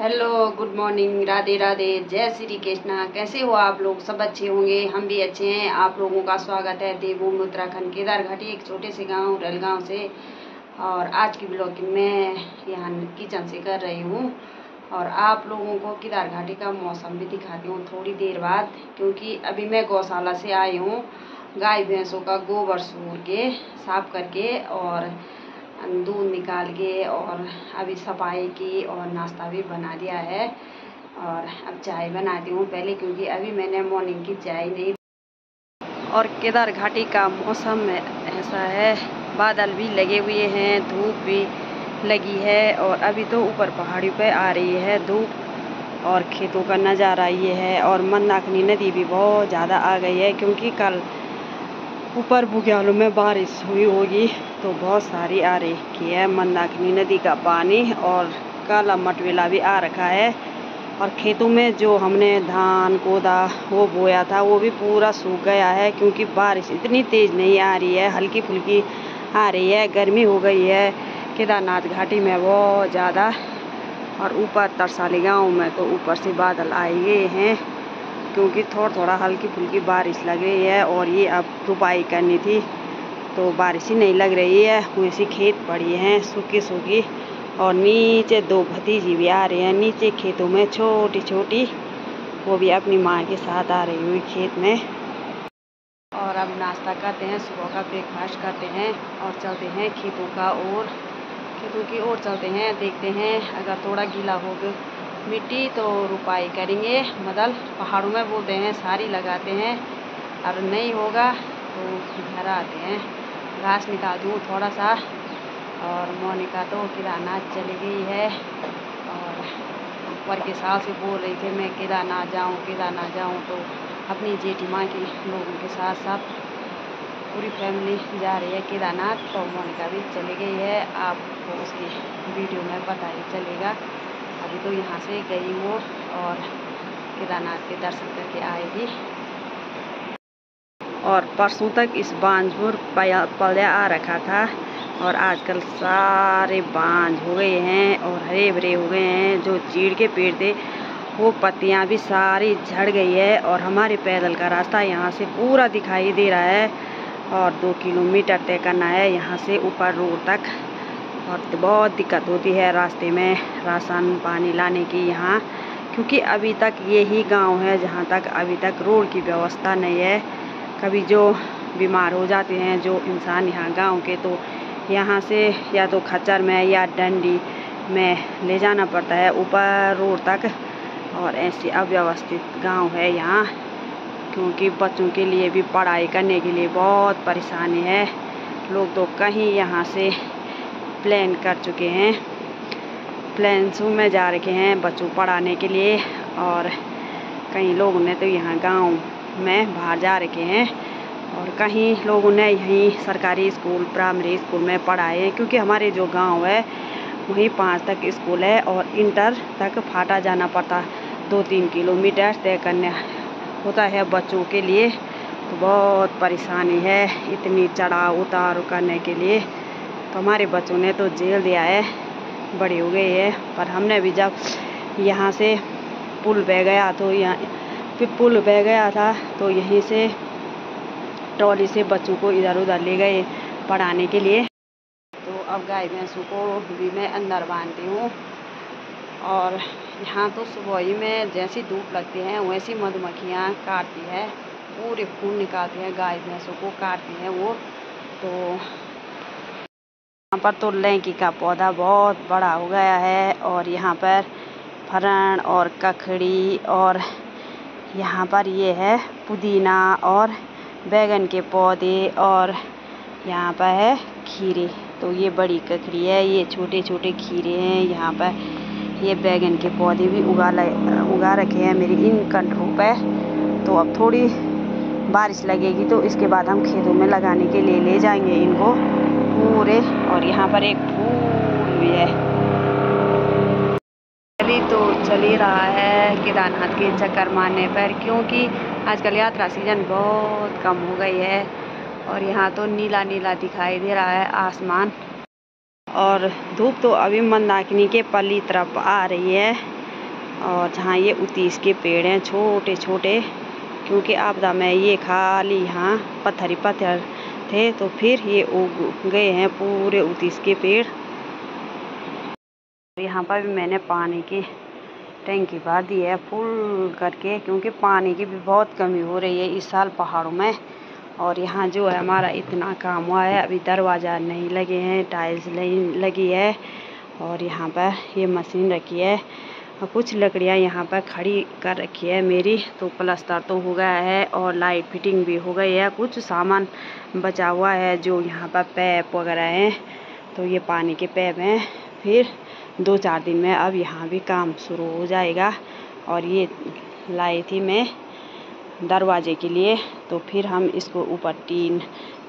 Hello, good morning, Radhe Radhe, जय श्री कृष्णा। कैसे हो आप लोग? सब अच्छे होंगे, हम भी अच्छे हैं। आप लोगों का स्वागत है देवभूमि उत्तराखंड केदार घाटी, एक छोटे से गांव रलगांव से। और आज की ब्लॉगिंग मैं यहाँ किचन से कर रही हूँ और आप लोगों को केदार घाटी का मौसम भी दिखाती हूँ थोड़ी देर बाद, क्योंकि अभी मैं गौशाला से आई हूँ। गाय भैंसों का गोबर सूर के साफ करके और दूध निकाल के और अभी सफाई की और नाश्ता भी बना दिया है। और अब चाय बनाती हूँ पहले, क्योंकि अभी मैंने मॉर्निंग की चाय नहीं। और केदार घाटी का मौसम ऐसा है, बादल भी लगे हुए हैं, धूप भी लगी है। और अभी तो ऊपर पहाड़ी पे आ रही है धूप और खेतों का नज़ारा ये है। और मंदाकिनी नदी भी बहुत ज़्यादा आ गई है, क्योंकि कल ऊपर बुग्यालों में बारिश हुई होगी तो बहुत सारी आ रही है मंदाकिनी नदी का पानी। और काला मटवेला भी आ रखा है। और खेतों में जो हमने धान कोदा वो बोया था वो भी पूरा सूख गया है, क्योंकि बारिश इतनी तेज़ नहीं आ रही है, हल्की फुल्की आ रही है। गर्मी हो गई है केदारनाथ घाटी में बहुत ज़्यादा। और ऊपर तरसाली गाँव में तो ऊपर से बादल आए गए हैं, क्योंकि थोड़ा हल्की फुल्की बारिश लग रही है। और ये अब रुपाई करनी थी तो बारिश ही नहीं लग रही है, वैसी खेत पड़ी हैं सूखी सूखी। और नीचे दो भतीजी भी आ रही हैं नीचे खेतों में छोटी छोटी, वो भी अपनी माँ के साथ आ रही हुई खेत में। और अब नाश्ता करते हैं, सुबह का ब्रेकफास्ट करते हैं और चलते हैं खेतों की ओर चलते हैं। देखते हैं अगर थोड़ा गीला हो गया मिट्टी तो रुपाई करेंगे। मतलब पहाड़ों में बोलते हैं सारी लगाते हैं, और नहीं होगा तो घर आते हैं। घास निकालती हूँ थोड़ा सा। और मोनिका तो केदारनाथ चली गई है और ऊपर के साल से बोल रही थी मैं केदारनाथ जाऊँ, तो अपनी जेठी माँ के लोगों के साथ साथ पूरी फैमिली जा रही है केदारनाथ। तो मोनिका भी चली गई है, आपको उसकी वीडियो में पता ही चलेगा। अभी तो यहाँ से गई हूँ और केदारनाथ के दर्शन करके आएगी। और परसों तक इस बांझपुर पौधा आ रखा था और आजकल सारे बांझ हो गए हैं और हरे भरे हो गए हैं। जो चीड़ के पेड़ थे वो पत्तियां भी सारी झड़ गई है। और हमारे पैदल का रास्ता यहाँ से पूरा दिखाई दे रहा है और 2 किलोमीटर तय करना है यहाँ से ऊपर रोड तक। और बहुत दिक्कत होती है रास्ते में राशन पानी लाने की यहाँ, क्योंकि अभी तक यही गांव है जहाँ तक अभी तक रोड की व्यवस्था नहीं है। कभी जो बीमार हो जाते हैं जो इंसान यहाँ गांव के, तो यहाँ से या तो खच्चर में या डंडी में ले जाना पड़ता है ऊपर रोड तक। और ऐसी अव्यवस्थित गांव है यहाँ, क्योंकि बच्चों के लिए भी पढ़ाई करने के लिए बहुत परेशानी है। लोग तो कहीं यहाँ से प्लान कर चुके हैं, प्लान्सों में जा रखे हैं बच्चों पढ़ाने के लिए। और कई लोगों ने तो यहाँ गांव में बाहर जा रखे हैं और कहीं लोगों ने यहीं सरकारी स्कूल प्राइमरी स्कूल में पढ़ाए, क्योंकि हमारे जो गांव है वहीं 5 तक स्कूल है और इंटर तक फाटा जाना पड़ता 2-3 किलोमीटर तय करने होता है बच्चों के लिए। तो बहुत परेशानी है इतनी चढ़ाव उतार करने के लिए। तो हमारे बच्चों ने तो जेल दिया है, बड़ी हो गई है। पर हमने भी जब यहाँ से पुल बह गया था तो यहीं से ट्रॉली से बच्चों को इधर उधर ले गए पढ़ाने के लिए। तो अब गाय भैंसों को भी मैं अंदर बांधती हूँ। और यहाँ तो सुबह ही में जैसी धूप लगती है वैसी मधुमक्खियाँ काटती है, पूरे खून निकालती हैं गाय भैंसों को, काटती हैं वो। तो यहाँ पर तो लौकी का पौधा बहुत बड़ा हो गया है और यहाँ पर फरण और ककड़ी, और यहाँ पर ये है पुदीना और बैगन के पौधे, और यहाँ पर है खीरे। तो ये बड़ी ककड़ी है, ये छोटे छोटे खीरे हैं। यहाँ पर ये बैगन के पौधे भी उगा रखे हैं मेरी इन कंटरों पे। तो अब थोड़ी बारिश लगेगी तो इसके बाद हम खेतों में लगाने के लिए ले जाएंगे इनको पूरे। और यहाँ पर एक फूल भी है। अभी तो चल ही रहा है केदारनाथ के चक्कर मारने पर, क्योंकि आजकल यात्रा सीजन बहुत कम हो गई है। और यहाँ तो नीला नीला दिखाई दे रहा है आसमान। और धूप तो अभी मंदाकिनी के पल्ली तरफ आ रही है और जहाँ ये उतीस के पेड़ हैं छोटे छोटे, क्योंकि आपदा में ये खाली यहाँ पत्थर ही पत्थर थे, तो फिर ये उग गए हैं पूरे उतीस के पेड़। यहाँ पर भी मैंने पानी की टैंकी भर दी है फुल करके, क्योंकि पानी की भी बहुत कमी हो रही है इस साल पहाड़ों में। और यहाँ जो है हमारा इतना काम हुआ है, अभी दरवाज़ा नहीं लगे हैं, टाइल्स नहीं लगी है, और यहाँ पर ये मशीन रखी है और कुछ लकड़ियाँ यहाँ पर खड़ी कर रखी है मेरी। तो प्लास्टर तो हो गया है और लाइट फिटिंग भी हो गई है। कुछ सामान बचा हुआ है जो यहाँ पर पैप वगैरह हैं, तो ये पानी के पैप हैं। फिर 2-4 दिन में अब यहाँ भी काम शुरू हो जाएगा। और ये लाई थी मैं दरवाजे के लिए, तो फिर हम इसको ऊपर टीन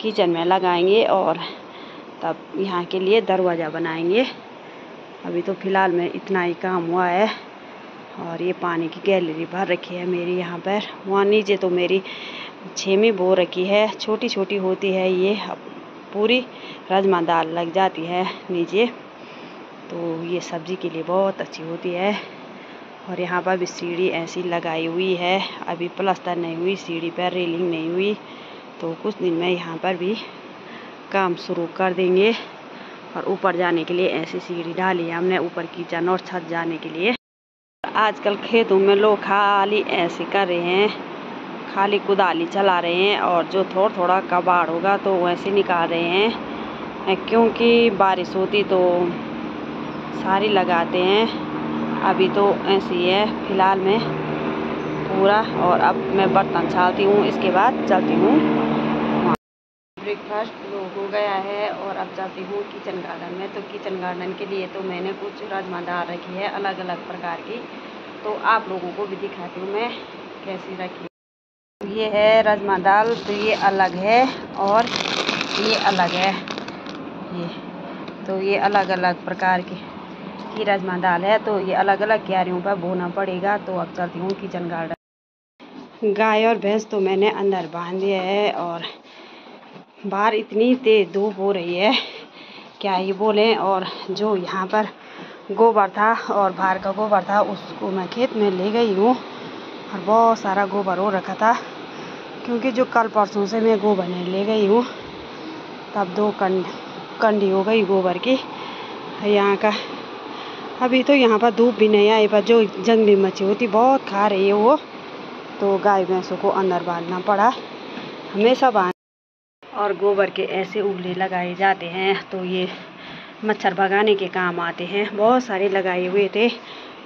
किचन में लगाएंगे और तब यहाँ के लिए दरवाज़ा बनाएंगे। अभी तो फ़िलहाल में इतना ही काम हुआ है। और ये पानी की गैलरी भर रखी है मेरी यहाँ पर। वहाँ नीचे तो मेरी 6वीं बो रखी है, छोटी छोटी होती है ये, पूरी राजमा दाल लग जाती है नीचे, तो ये सब्ज़ी के लिए बहुत अच्छी होती है। और यहाँ पर भी सीढ़ी ऐसी लगाई हुई है, अभी प्लास्टर नहीं हुई, सीढ़ी पर रेलिंग नहीं हुई, तो कुछ दिन में यहाँ पर भी काम शुरू कर देंगे। और ऊपर जाने के लिए ऐसी सीढ़ी डाली है हमने, ऊपर किचन और छत जाने के लिए। आजकल खेतों में लोग खाली ऐसे कर रहे हैं, खाली कुदाली चला रहे हैं, और जो थोड़ा थोड़ा कबाड़ होगा तो वैसे निकाल रहे हैं, क्योंकि बारिश होती तो सारी लगाते हैं। अभी तो ऐसे ही है फ़िलहाल में पूरा। और अब मैं बर्तन छालती हूँ, इसके बाद चलती हूँ। ब्रेकफास्ट हो गया है और अब चलती हूँ किचन गार्डन में। तो किचन गार्डन के लिए तो मैंने कुछ राजमा दाल रखी है अलग अलग प्रकार की, तो आप लोगों को भी दिखाती हूँ मैं कैसी रखी। ये है राजमा दाल, तो ये अलग है और ये अलग है, ये तो ये अलग अलग प्रकार की राजमा दाल है, तो ये अलग अलग क्यारियों पर बोना पड़ेगा। तो अब चलती हूँ किचन गार्डन। गाय और भैंस तो मैंने अंदर बांध दिया है, और बाहर इतनी तेज धूप हो रही है क्या ही बोलें। और जो यहाँ पर गोबर था और बाहर का गोबर था, उसको मैं खेत में ले गई हूँ, और बहुत सारा गोबर हो रखा था, क्योंकि जो कल परसों से मैं गोबर नहीं ले गई हूँ, तब 2 कंडी हो गई गोबर की यहाँ का। अभी तो यहाँ पर धूप भी नहीं आई, पर जो जंगली मच्छी होती बहुत खा रही है वो, तो गाय भैंसों को अंदर बांधना पड़ा, हमेशा बांध। और गोबर के ऐसे उगले लगाए जाते हैं, तो ये मच्छर भगाने के काम आते हैं। बहुत सारे लगाए हुए थे,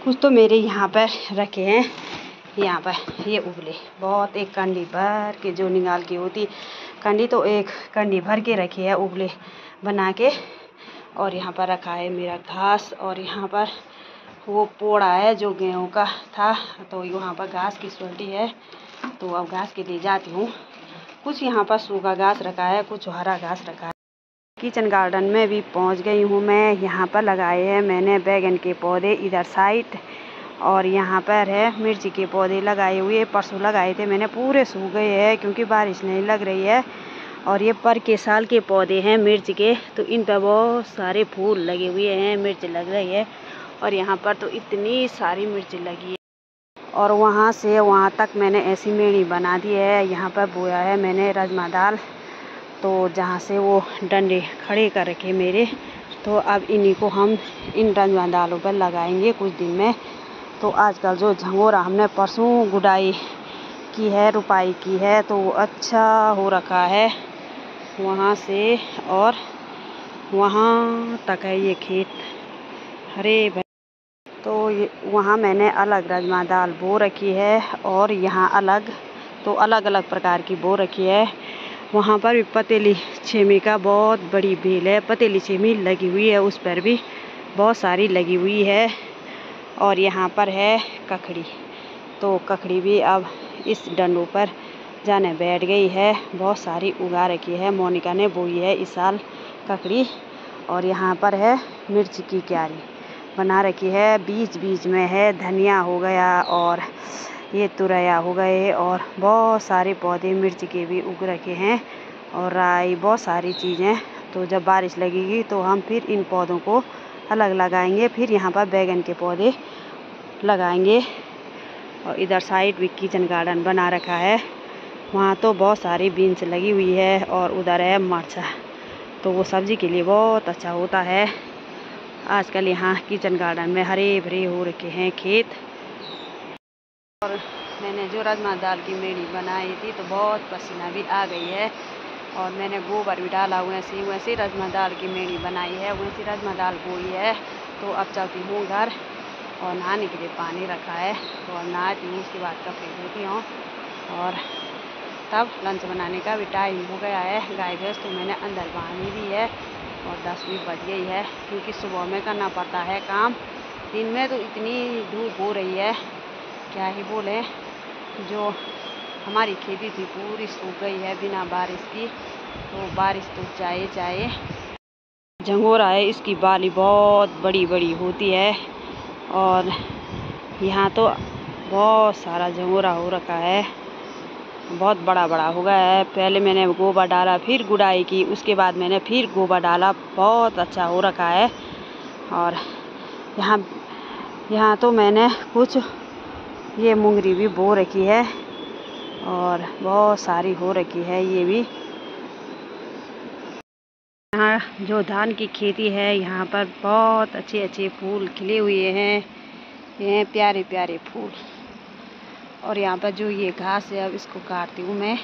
कुछ तो मेरे यहाँ पर रखे हैं। यहाँ पर ये उगले बहुत, एक कंडी भर के जो निकाल की होती कंडी, तो एक कंडी भर के रखी है उगले बना के। और यहाँ पर रखा है मेरा घास, और यहाँ पर वो पोड़ा है जो गेहूँ का था, तो यहाँ पर घास की सोल्टी है, तो अब घास के लिए जाती हूँ। कुछ यहाँ पर सूखा घास रखा है, कुछ हरा घास रखा है। किचन गार्डन में भी पहुँच गई हूँ मैं। यहाँ पर लगाए हैं मैंने बैगन के पौधे इधर साइड, और यहाँ पर है मिर्ची के पौधे लगाए हुए, परसों लगाए थे मैंने, पूरे सूख गए हैं क्योंकि बारिश नहीं लग रही है। और ये पर के साल के पौधे हैं मिर्च के, तो इन पर बहुत सारे फूल लगे हुए हैं, मिर्च लग रही है। और यहाँ पर तो इतनी सारी मिर्च लगी है, और वहाँ से वहाँ तक मैंने ऐसी मेड़ी बना दी है। यहाँ पर बोया है मैंने राजमा दाल, तो जहाँ से वो डंडे खड़े कर रखे मेरे, तो अब इन्हीं को हम इन राजमा दालों पर लगाएंगे कुछ दिन में। तो आजकल जो झंगोरा हमने परसों गुडाई की है, रुपाई की है, तो वो अच्छा हो रखा है वहाँ से, और वहाँ तक है ये खेत हरे भरे। तो ये वहाँ मैंने अलग राजमा दाल बो रखी है, और यहाँ अलग, तो अलग अलग प्रकार की बो रखी है। वहाँ पर भी पतीली छेमी का बहुत बड़ी बेल है, पतीली छेमी लगी हुई है, उस पर भी बहुत सारी लगी हुई है। और यहाँ पर है ककड़ी, तो ककड़ी भी अब इस डंडों पर जाने बैठ गई है, बहुत सारी उगा रखी है। मोनिका ने बोई है इस साल ककड़ी। और यहाँ पर है मिर्च की क्यारी बना रखी है, बीच बीच में है धनिया हो गया, और ये तुरैया हो गए, और बहुत सारे पौधे मिर्च के भी उग रखे हैं, और राई, बहुत सारी चीज़ें। तो जब बारिश लगेगी तो हम फिर इन पौधों को अलग लगाएंगे। फिर यहाँ पर बैगन के पौधे लगाएंगे। और इधर साइड भी किचन गार्डन बना रखा है, वहाँ तो बहुत सारी बीन्स लगी हुई है और उधर है मर्चा, तो वो सब्ज़ी के लिए बहुत अच्छा होता है। आजकल यहाँ किचन गार्डन में हरे भरे हो रखे हैं खेत। और मैंने जो राजमा दाल की मेड़ी बनाई थी तो बहुत पसीना भी आ गई है, और मैंने गोबर भी डाला वैसे राजमा दाल की मेड़ी बनाई है, वैसे राजमा दाल बोई है। तो अब चलती हूँ घर और नहाने के लिए पानी रखा है, तो अब नहाती हूँ, उसके बाद कपड़े धोती हूँ और तब लंच बनाने का भी टाइम हो गया है। गाय भैंस तो मैंने अंदर बांधी दी है और 10 भी बज गई है, क्योंकि सुबह में करना पड़ता है काम। दिन में तो इतनी धूप हो रही है, क्या ही बोले। जो हमारी खेती थी पूरी सूख गई है बिना बारिश की, तो बारिश तो चाहिए। झंगोरा है, इसकी बाली बहुत बड़ी बड़ी होती है और यहाँ तो बहुत सारा झंगोरा हो रखा है, बहुत बड़ा हो गया है। पहले मैंने गोबर डाला, फिर गुड़ाई की, उसके बाद मैंने फिर गोबर डाला, बहुत अच्छा हो रखा है। और यहाँ तो मैंने कुछ ये मुंगरी भी बो रखी है और बहुत सारी हो रखी है ये भी। यहाँ जो धान की खेती है, यहाँ पर बहुत अच्छे फूल खिले हुए हैं, ये प्यारे प्यारे फूल। और यहाँ पर जो ये घास है, अब इसको काटती हूँ मैं।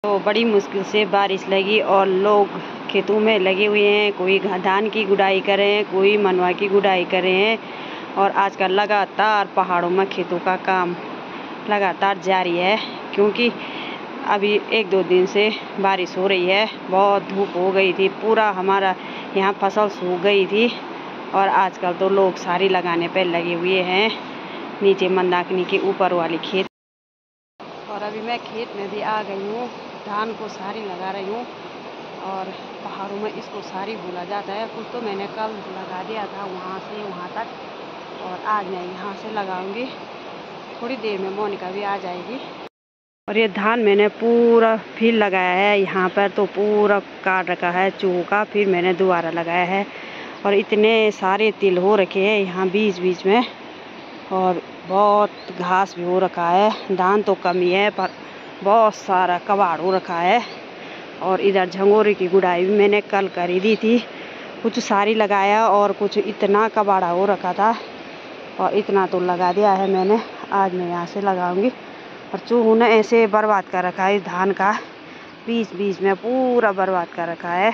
तो बड़ी मुश्किल से बारिश लगी और लोग खेतों में लगे हुए हैं, कोई धान की गुड़ाई कर रहे हैं, कोई मनवा की गुड़ाई कर रहे हैं। और आजकल लगातार पहाड़ों में खेतों का काम लगातार जारी है, क्योंकि अभी 1-2 दिन से बारिश हो रही है। बहुत धूप हो गई थी, पूरा हमारा यहाँ फसल सूख गई थी। और आजकल तो लोग सारी लगाने पर लगे हुए हैं, नीचे मंदाकिनी के ऊपर वाली खेत। और अभी मैं खेत में भी आ गई हूँ, धान को सारी लगा रही हूँ। और पहाड़ों में इसको सारी बोला जाता है। कुछ तो मैंने कल लगा दिया था वहाँ से वहाँ तक, और आज मैं यहाँ से लगाऊंगी। थोड़ी देर में मोनिका भी आ जाएगी। और ये धान मैंने पूरा फिर लगाया है, यहाँ पर तो पूरा काट रखा है चूहों का, फिर मैंने दोबारा लगाया है। और इतने सारे तिल हो रखे हैं यहाँ बीच में, और बहुत घास भी हो रखा है। धान तो कम ही है, पर बहुत सारा कबाड़ हो रखा है। और इधर झंगोरे की गुड़ाई भी मैंने कल करी दी थी, कुछ सारी लगाया और कुछ इतना कबाड़ा हो रखा था, और इतना तो लगा दिया है मैंने। आज मैं यहाँ से लगाऊंगी। और चूहों ने ऐसे बर्बाद कर रखा है धान का, बीच में पूरा बर्बाद कर रखा है।